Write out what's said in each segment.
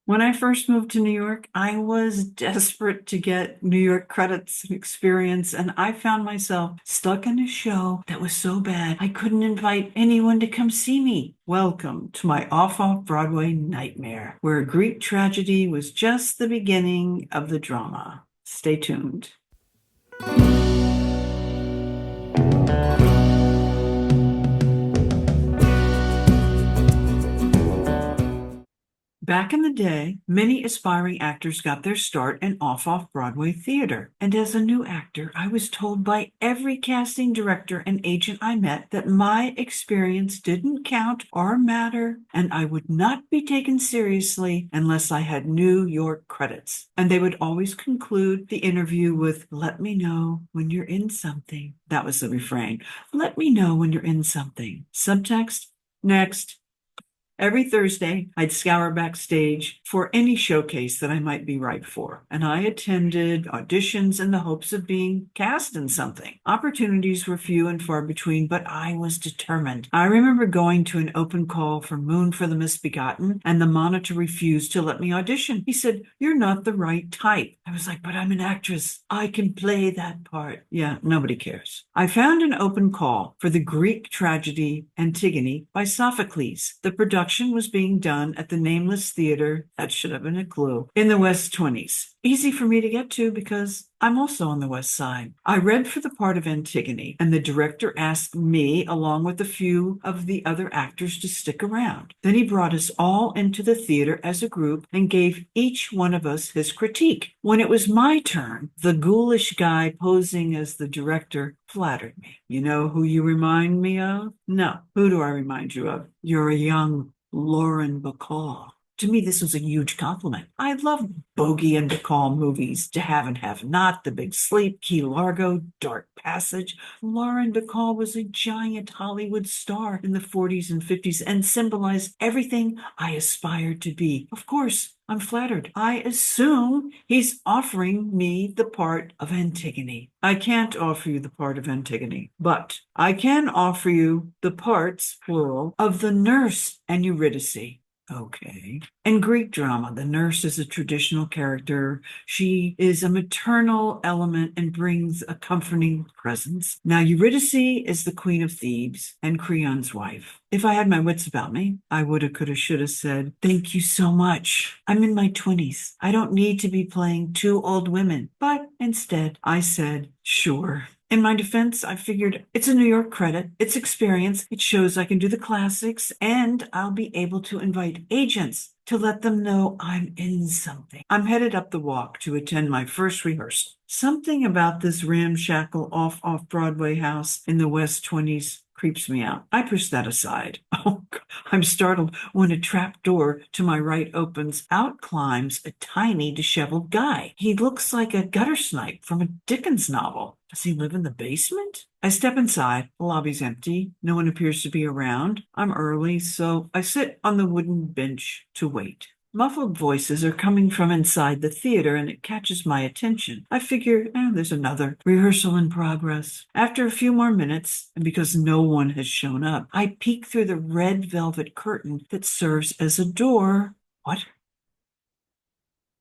When I first moved to New York, I was desperate to get New York credits and experience, and I found myself stuck in a show that was so bad I couldn't invite anyone to come see me. Welcome to my off-Broadway nightmare, where Greek tragedy was just the beginning of the drama. Stay tuned. Back in the day, many aspiring actors got their start in off-Broadway theater. And as a new actor, I was told by every casting director and agent I met that my experience didn't count or matter, and I would not be taken seriously unless I had New York credits. And they would always conclude the interview with, "Let me know when you're in something." That was the refrain. "Let me know when you're in something." Subtext, next. Every Thursday, I'd scour backstage for any showcase that I might be right for, and I attended auditions in the hopes of being cast in something. Opportunities were few and far between, but I was determined. I remember going to an open call for Moon for the Misbegotten, and the monitor refused to let me audition. He said, "You're not the right type." I was like, "But I'm an actress. I can play that part." Yeah, nobody cares. I found an open call for the Greek tragedy Antigone by Sophocles. The production was being done at the Nameless Theater, that should have been a clue, in the West 20s. Easy for me to get to because I'm also on the West Side. I read for the part of Antigone, and the director asked me, along with a few of the other actors, to stick around. Then he brought us all into the theater as a group and gave each one of us his critique. When it was my turn, the ghoulish guy posing as the director flattered me. "You know who you remind me of?" "No. Who do I remind you of?" "You're a young Lauren Bacall." To me, this was a huge compliment. I love Bogey and Bacall movies, To Have and Have Not, The Big Sleep, Key Largo, Dark Passage. Lauren Bacall was a giant Hollywood star in the 40s and 50s and symbolized everything I aspired to be. Of course, I'm flattered. I assume he's offering me the part of Antigone. I can't offer you the part of Antigone, but I can offer you the parts, plural, of the nurse and Eurydice. Okay. In Greek drama, the nurse is a traditional character. She is a maternal element and brings a comforting presence. Now, Eurydice is the queen of Thebes and Creon's wife. If I had my wits about me, I woulda, coulda, shoulda said, "Thank you so much. I'm in my 20s. I don't need to be playing two old women." But instead, I said, "Sure." In my defense, I figured it's a New York credit, it's experience, it shows I can do the classics, and I'll be able to invite agents to let them know I'm in something. I'm headed up the walk to attend my first rehearsal. Something about this ramshackle off-Broadway house in the West 20s creeps me out. I push that aside. Oh, God. I'm startled when a trap door to my right opens. Out climbs a tiny, disheveled guy. He looks like a gutter snipe from a Dickens novel. Does he live in the basement? I step inside. The lobby's empty. No one appears to be around. I'm early, so I sit on the wooden bench to wait. Muffled voices are coming from inside the theater, and it catches my attention. I figure, there's another rehearsal in progress. After a few more minutes, and because no one has shown up, I peek through the red velvet curtain that serves as a door. What?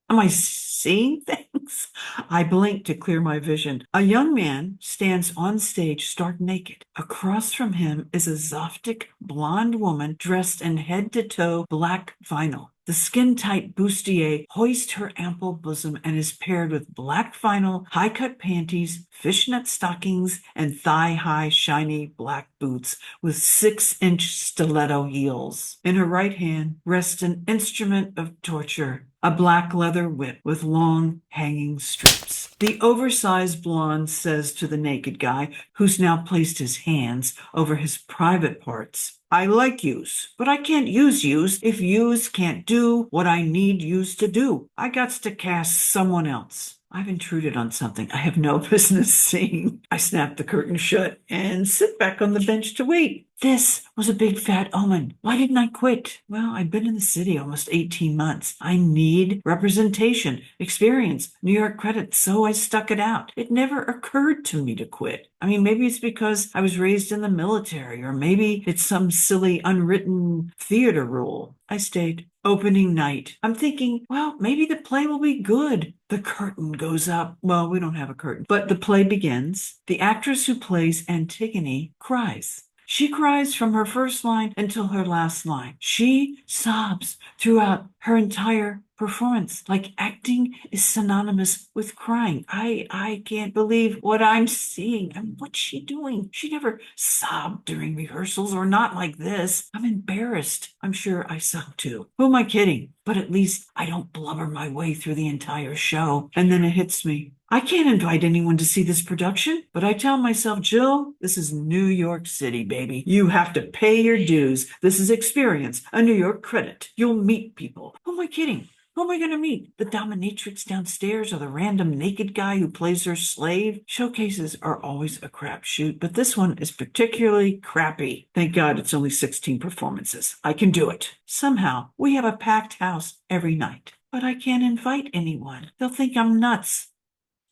Am I seeing things? I blink to clear my vision. A young man stands on stage stark naked. Across from him is a zoftic blonde woman dressed in head-to-toe black vinyl. The skin-tight bustier hoists her ample bosom and is paired with black vinyl, high-cut panties, fishnet stockings, and thigh-high shiny black boots with 6-inch stiletto heels. In her right hand rests an instrument of torture, a black leather whip with long hanging strips. The oversized blonde says to the naked guy, who's now placed his hands over his private parts, "I like yous, but I can't use yous if yous can't do what I need yous to do. I gots to cast someone else." I've intruded on something I have no business seeing. I snap the curtain shut and sit back on the bench to wait. This was a big fat omen. Why didn't I quit? Well, I've been in the city almost 18 months. I need representation, experience, New York credit, so I stuck it out. It never occurred to me to quit. I mean, maybe it's because I was raised in the military, or maybe it's some silly unwritten theater rule. I stayed. Opening night. I'm thinking, well, maybe the play will be good. The curtain goes up. Well, we don't have a curtain, but the play begins. The actress who plays Antigone cries. She cries from her first line until her last line. She sobs throughout her entire performance. Like acting is synonymous with crying. I can't believe what I'm seeing. And what's she doing? She never sobbed during rehearsals, or not like this. I'm embarrassed. I'm sure I sobbed too. Who am I kidding? But at least I don't blubber my way through the entire show. And then it hits me. I can't invite anyone to see this production, but I tell myself, Jill, this is New York City, baby. You have to pay your dues. This is experience, a New York credit. You'll meet people. Who am I kidding? Who am I going to meet? The dominatrix downstairs, or the random naked guy who plays her slave? Showcases are always a crapshoot, but this one is particularly crappy. Thank God it's only 16 performances. I can do it. Somehow, we have a packed house every night, but I can't invite anyone. They'll think I'm nuts.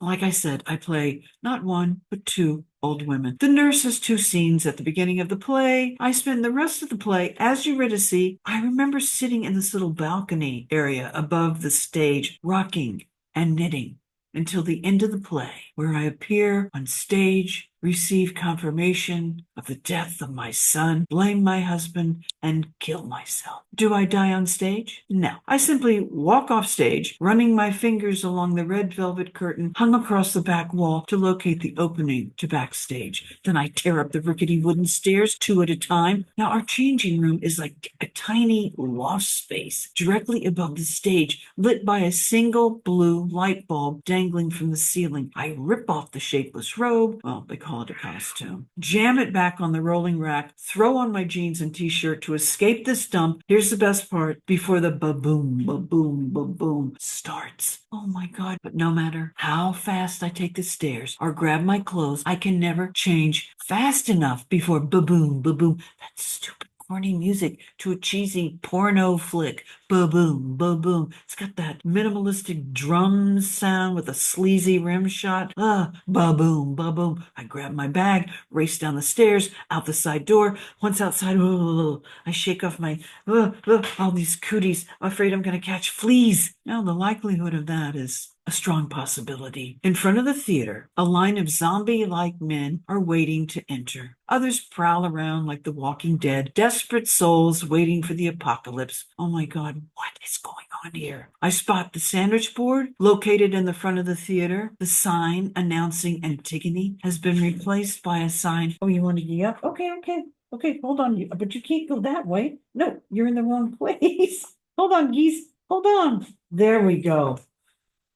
Like I said, I play not one, but two old women. The nurse has two scenes at the beginning of the play. I spend the rest of the play as Eurydice. I remember sitting in this little balcony area above the stage, rocking and knitting until the end of the play, where I appear on stage, receive confirmation of the death of my son, blame my husband, and kill myself. Do I die on stage? No. I simply walk off stage, running my fingers along the red velvet curtain hung across the back wall to locate the opening to backstage. Then I tear up the rickety wooden stairs two at a time. Now, our changing room is like a tiny loft space directly above the stage, lit by a single blue light bulb dangling from the ceiling. I rip off the shapeless robe, well, they call it a costume, jam it back on the rolling rack, throw on my jeans and t-shirt to escape this dump. Here's the best part, before the ba-boom, ba-boom, ba-boom starts. Oh my God. But no matter how fast I take the stairs or grab my clothes, I can never change fast enough before ba-boom, ba-boom. That stupid corny music to a cheesy porno flick. Ba-boom, ba-boom. It's got that minimalistic drum sound with a sleazy rim shot. Ba-boom, ba-boom. I grab my bag, race down the stairs, out the side door. Once outside, I shake off my, all these cooties. I'm afraid I'm going to catch fleas. Now, the likelihood of that is a strong possibility. In front of the theater, a line of zombie-like men are waiting to enter. Others prowl around like the Walking Dead, desperate souls waiting for the apocalypse. Oh my God, what is going on here? I spot the sandwich board located in the front of the theater. The sign announcing Antigone has been replaced by a sign. Oh, you want to get up? Okay, hold on. But you can't go that way. No, you're in the wrong place. Hold on, geese. Hold on. There we go.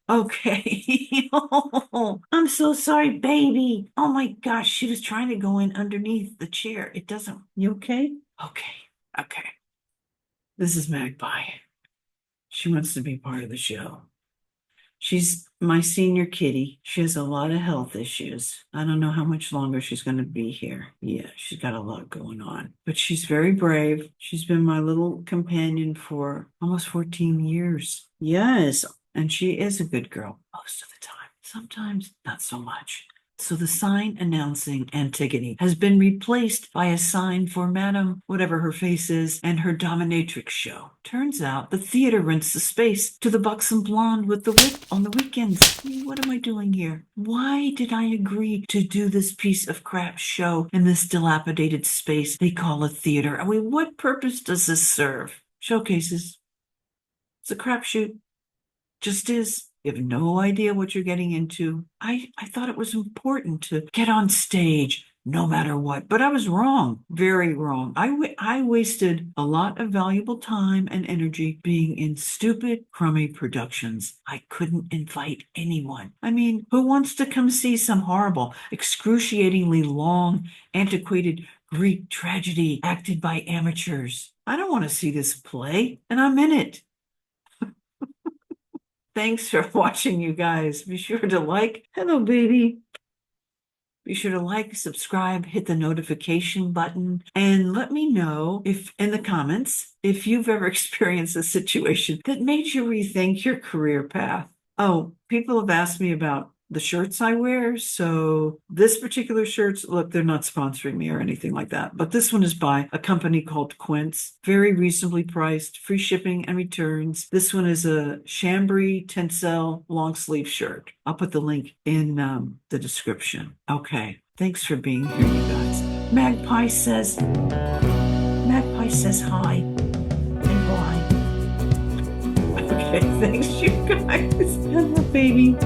Okay. Oh, I'm so sorry, baby. Oh my gosh, she was trying to go in underneath the chair. It doesn't. You okay? Okay. This is Magpie. She wants to be part of the show. She's my senior kitty. She has a lot of health issues. I don't know how much longer she's going to be here. Yeah, she's got a lot going on. But she's very brave. She's been my little companion for almost 14 years. Yes, and she is a good girl most of the time. Sometimes not so much. So the sign announcing Antigone has been replaced by a sign for Madame, whatever her face is, and her dominatrix show. Turns out the theater rents the space to the buxom blonde with the whip on the weekends. I mean, what am I doing here? Why did I agree to do this piece of crap show in this dilapidated space they call a theater? I mean, what purpose does this serve? Showcases. It's a crapshoot. Just is. You have no idea what you're getting into. I thought it was important to get on stage no matter what, but I was wrong, very wrong. I wasted a lot of valuable time and energy being in stupid, crummy productions. I couldn't invite anyone. I mean, who wants to come see some horrible, excruciatingly long, antiquated Greek tragedy acted by amateurs? I don't want to see this play, and I'm in it. Thanks for watching, you guys. Be sure to like. Hello, baby. Be sure to like, subscribe, hit the notification button, and let me know if in the comments if you've ever experienced a situation that made you rethink your career path. Oh, people have asked me about the shirts I wear. So this particular shirts, look, they're not sponsoring me or anything like that, but this one is by a company called Quince. Very reasonably priced, free shipping and returns. This one is a Chambray Tencel long sleeve shirt. I'll put the link in the description. Okay. Thanks for being here, you guys. Magpie says hi and bye. Okay, thanks, you guys. Hello, baby.